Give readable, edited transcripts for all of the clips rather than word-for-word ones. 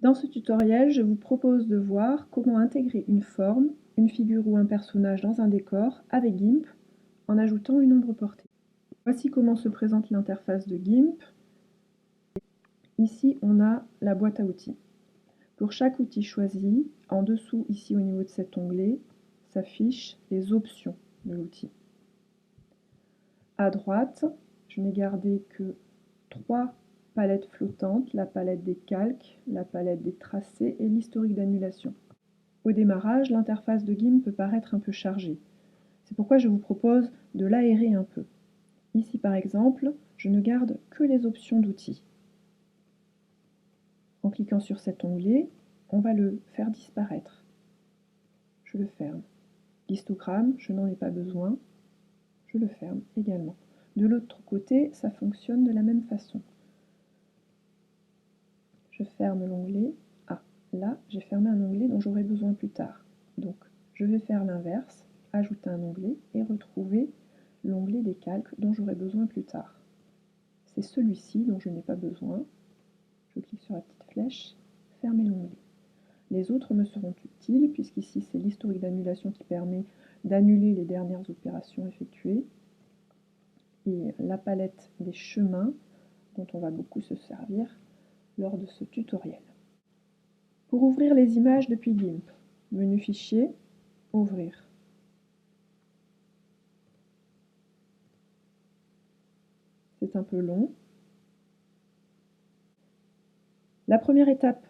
Dans ce tutoriel, je vous propose de voir comment intégrer une forme, une figure ou un personnage dans un décor avec GIMP en ajoutant une ombre portée. Voici comment se présente l'interface de GIMP. Ici, on a la boîte à outils. Pour chaque outil choisi, en dessous, ici au niveau de cet onglet, s'affichent les options de l'outil. À droite, je n'ai gardé que 3 palettes flottantes, la palette des calques, la palette des tracés et l'historique d'annulation. Au démarrage, l'interface de GIMP peut paraître un peu chargée. C'est pourquoi je vous propose de l'aérer un peu. Ici par exemple, je ne garde que les options d'outils. En cliquant sur cet onglet, on va le faire disparaître. Je le ferme. L'histogramme, je n'en ai pas besoin. Je le ferme également. De l'autre côté, ça fonctionne de la même façon. Je ferme l'onglet. Ah, là, j'ai fermé un onglet dont j'aurai besoin plus tard. Donc, je vais faire l'inverse, ajouter un onglet et retrouver l'onglet des calques dont j'aurai besoin plus tard. C'est celui-ci dont je n'ai pas besoin. Je clique sur la petite flèche, fermer l'onglet. Les autres me seront utiles puisqu'ici c'est l'historique d'annulation qui permet d'annuler les dernières opérations effectuées et la palette des chemins dont on va beaucoup se servir lors de ce tutoriel. Pour ouvrir les images depuis GIMP, menu Fichier, Ouvrir. C'est un peu long. La première étape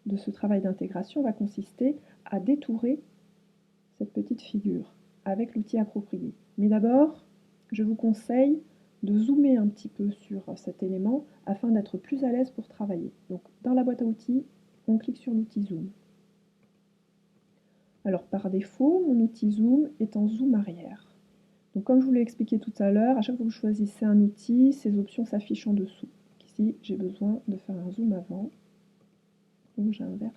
de ce travail d'intégration va consister à détourer cette petite figure avec l'outil approprié. Mais d'abord, je vous conseille de zoomer un petit peu sur cet élément afin d'être plus à l'aise pour travailler. Donc dans la boîte à outils, on clique sur l'outil Zoom. Alors par défaut, mon outil Zoom est en zoom arrière. Donc comme je vous l'ai expliqué tout à l'heure, à chaque fois que vous choisissez un outil, ces options s'affichent en dessous. Ici, j'ai besoin de faire un zoom avant, donc j'inverse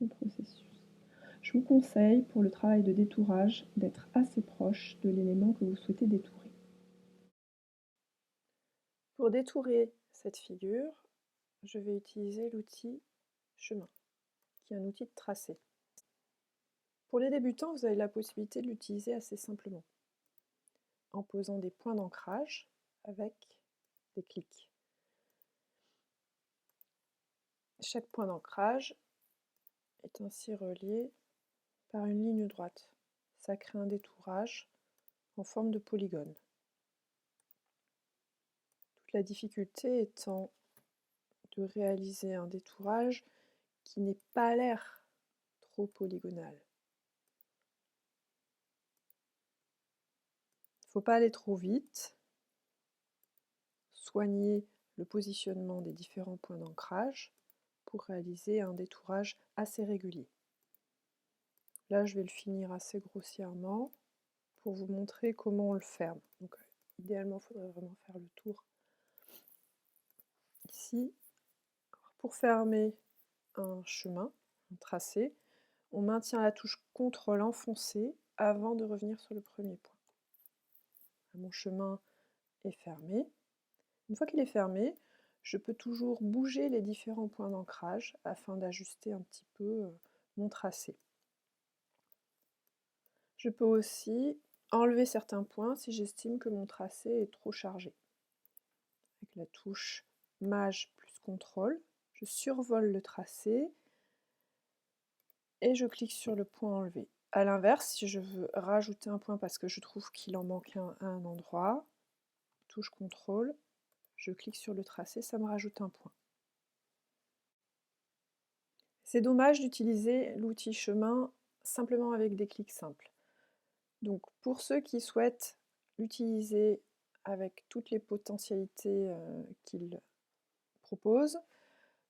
le processus. Je vous conseille, pour le travail de détourage, d'être assez proche de l'élément que vous souhaitez détourer. Pour détourer cette figure, je vais utiliser l'outil Chemin, qui est un outil de tracé. Pour les débutants, vous avez la possibilité de l'utiliser assez simplement, en posant des points d'ancrage avec des clics. Chaque point d'ancrage est ainsi relié par une ligne droite. Ça crée un détourage en forme de polygone. Toute la difficulté étant de réaliser un détourage qui n'ait pas l'air trop polygonal. Il ne faut pas aller trop vite. Soigner le positionnement des différents points d'ancrage pour réaliser un détourage assez régulier. Là, je vais le finir assez grossièrement pour vous montrer comment on le ferme. Donc, idéalement, il faudrait vraiment faire le tour ici. Pour fermer un chemin, un tracé, on maintient la touche CTRL enfoncée avant de revenir sur le premier point. Mon chemin est fermé. Une fois qu'il est fermé, je peux toujours bouger les différents points d'ancrage afin d'ajuster un petit peu mon tracé. Je peux aussi enlever certains points si j'estime que mon tracé est trop chargé. Avec la touche Maj plus CTRL, je survole le tracé et je clique sur le point enlevé. A l'inverse, si je veux rajouter un point parce que je trouve qu'il en manque un à un endroit, touche CTRL, je clique sur le tracé, ça me rajoute un point. C'est dommage d'utiliser l'outil chemin simplement avec des clics simples. Donc pour ceux qui souhaitent l'utiliser avec toutes les potentialités qu'il propose,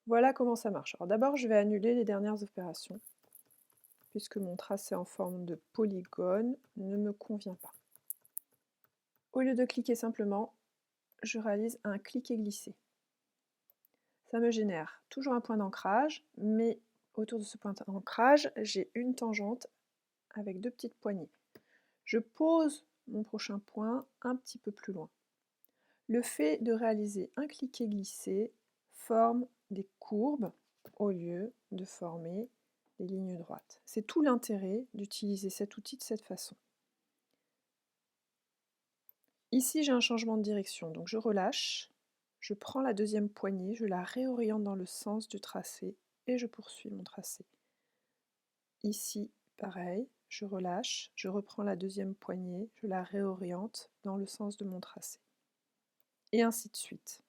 voilà comment ça marche. Alors d'abord, je vais annuler les dernières opérations, puisque mon tracé en forme de polygone ne me convient pas. Au lieu de cliquer simplement, je réalise un cliquer glisser. Ça me génère toujours un point d'ancrage, mais autour de ce point d'ancrage, j'ai une tangente avec deux petites poignées. Je pose mon prochain point un petit peu plus loin. Le fait de réaliser un cliquer glisser forme des courbes au lieu de former des lignes droites. C'est tout l'intérêt d'utiliser cet outil de cette façon. Ici, j'ai un changement de direction, donc je relâche, je prends la deuxième poignée, je la réoriente dans le sens du tracé et je poursuis mon tracé. Ici, pareil, je relâche, je reprends la deuxième poignée, je la réoriente dans le sens de mon tracé. Et ainsi de suite.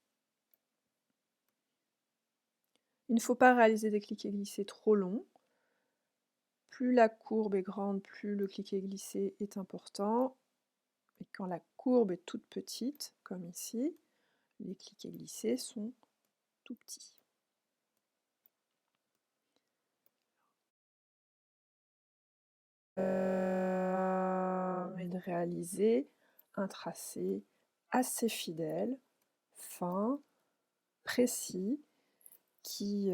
Il ne faut pas réaliser des cliquets-glissés trop longs. Plus la courbe est grande, plus le cliquet-glissé est important. Et quand la courbe est toute petite, comme ici, les cliquets-glissés sont tout petits. Et de réaliser un tracé assez fidèle, fin, précis, qui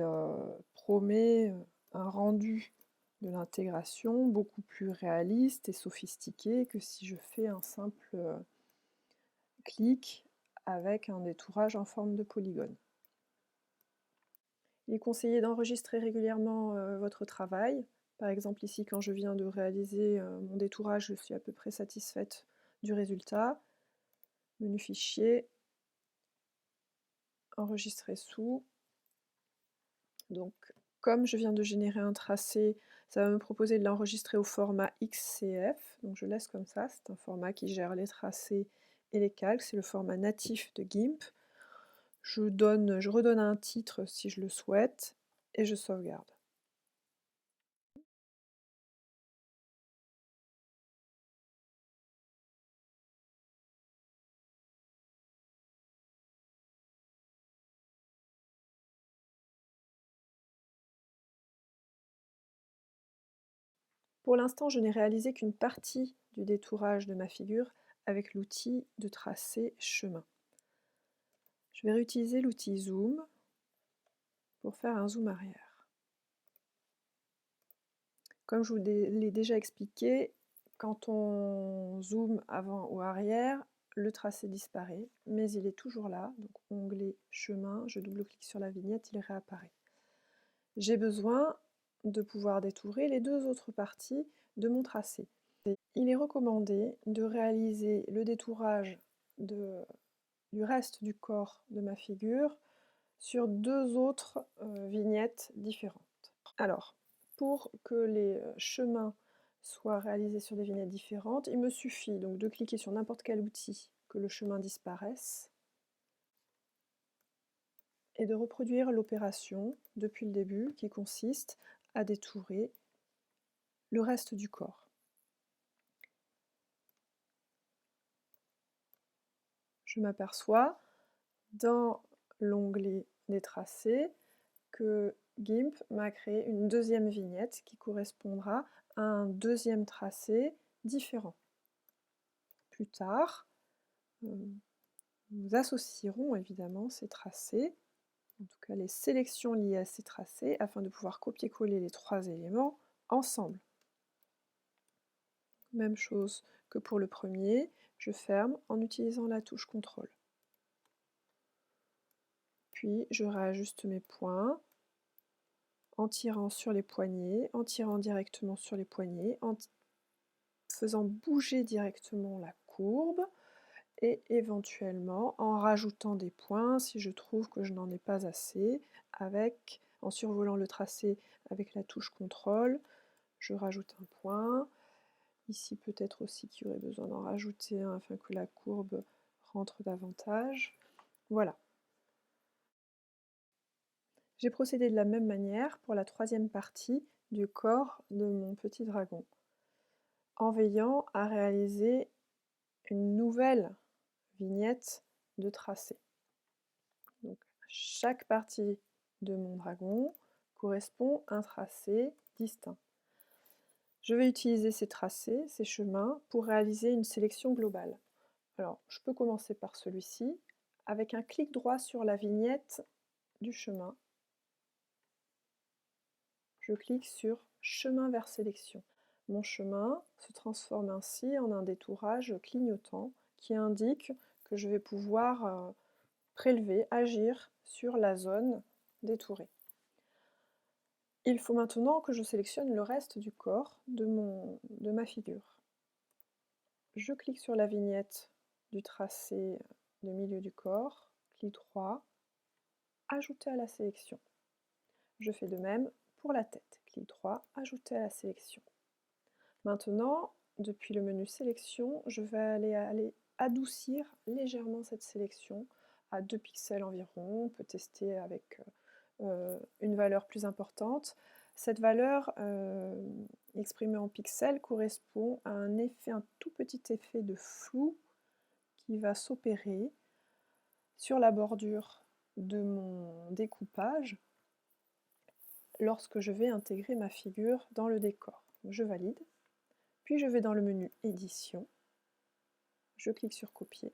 promet un rendu de l'intégration beaucoup plus réaliste et sophistiqué que si je fais un simple clic avec un détourage en forme de polygone. Il est conseillé d'enregistrer régulièrement votre travail. Par exemple ici, quand je viens de réaliser mon détourage, je suis à peu près satisfaite du résultat. Menu fichier, enregistrer sous. Donc, comme je viens de générer un tracé, ça va me proposer de l'enregistrer au format XCF. Donc je laisse comme ça, c'est un format qui gère les tracés et les calques, c'est le format natif de GIMP. Je redonne un titre si je le souhaite, et je sauvegarde. Pour l'instant, je n'ai réalisé qu'une partie du détourage de ma figure avec l'outil de tracé chemin. Je vais réutiliser l'outil zoom pour faire un zoom arrière. Comme je vous l'ai déjà expliqué, quand on zoome avant ou arrière, le tracé disparaît, mais il est toujours là. Donc onglet chemin, je double-clique sur la vignette, il réapparaît. J'ai besoin de pouvoir détourer les deux autres parties de mon tracé. Il est recommandé de réaliser le détourage du reste du corps de ma figure sur deux autres vignettes différentes. Alors, pour que les chemins soient réalisés sur des vignettes différentes, il me suffit donc de cliquer sur n'importe quel outil, que le chemin disparaisse, et de reproduire l'opération depuis le début, qui consiste à détourer le reste du corps. Je m'aperçois dans l'onglet des tracés que GIMP m'a créé une deuxième vignette qui correspondra à un deuxième tracé différent. Plus tard, nous associerons évidemment ces tracés, en tout cas les sélections liées à ces tracés, afin de pouvoir copier-coller les trois éléments ensemble. Même chose que pour le premier, je ferme en utilisant la touche CTRL. Puis je réajuste mes points en tirant sur les poignets, en tirant directement sur les poignets, en faisant bouger directement la courbe et éventuellement en rajoutant des points si je trouve que je n'en ai pas assez, en survolant le tracé avec la touche CTRL, je rajoute un point. Ici peut-être aussi qu'il y aurait besoin d'en rajouter un afin que la courbe rentre davantage. Voilà. J'ai procédé de la même manière pour la troisième partie du corps de mon petit dragon, en veillant à réaliser une nouvelle vignette de tracé. Donc, chaque partie de mon dragon correspond à un tracé distinct. Je vais utiliser ces tracés, ces chemins, pour réaliser une sélection globale. Alors, je peux commencer par celui-ci, avec un clic droit sur la vignette du chemin. Je clique sur Chemin vers sélection. Mon chemin se transforme ainsi en un détourage clignotant qui indique que je vais pouvoir prélever, agir sur la zone détourée. Il faut maintenant que je sélectionne le reste du corps de ma figure. Je clique sur la vignette du tracé de milieu du corps, clic droit, ajouter à la sélection. Je fais de même pour la tête, clic droit, ajouter à la sélection. Maintenant, depuis le menu sélection, je vais aller adoucir légèrement cette sélection à 2 pixels environ. On peut tester avec une valeur plus importante. Cette valeur exprimée en pixels correspond à un tout petit effet de flou qui va s'opérer sur la bordure de mon découpage lorsque je vais intégrer ma figure dans le décor. Je valide, puis je vais dans le menu édition, je clique sur copier,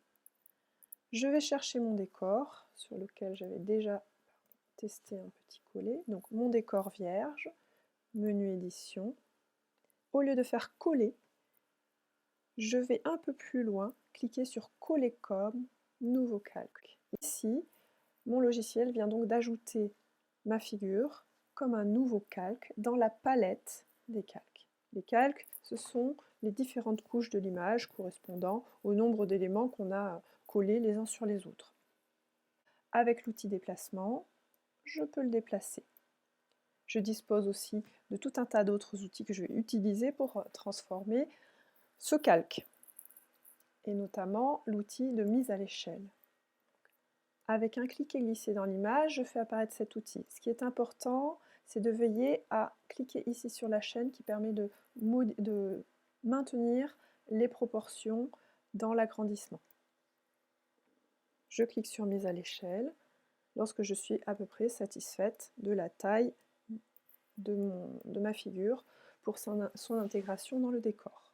je vais chercher mon décor sur lequel j'avais déjà testé un petit collet, donc mon décor vierge, menu édition. Au lieu de faire coller, je vais un peu plus loin, cliquer sur coller comme, nouveau calque. Ici, mon logiciel vient donc d'ajouter ma figure comme un nouveau calque dans la palette des calques. Les calques, ce sont les différentes couches de l'image correspondant au nombre d'éléments qu'on a collés les uns sur les autres. Avec l'outil déplacement, je peux le déplacer. Je dispose aussi de tout un tas d'autres outils que je vais utiliser pour transformer ce calque, et notamment l'outil de mise à l'échelle. Avec un clic et glisser dans l'image, je fais apparaître cet outil. Ce qui est important, c'est de veiller à cliquer ici sur la chaîne qui permet de maintenir les proportions dans l'agrandissement. Je clique sur mise à l'échelle lorsque je suis à peu près satisfaite de la taille de ma figure pour son intégration dans le décor.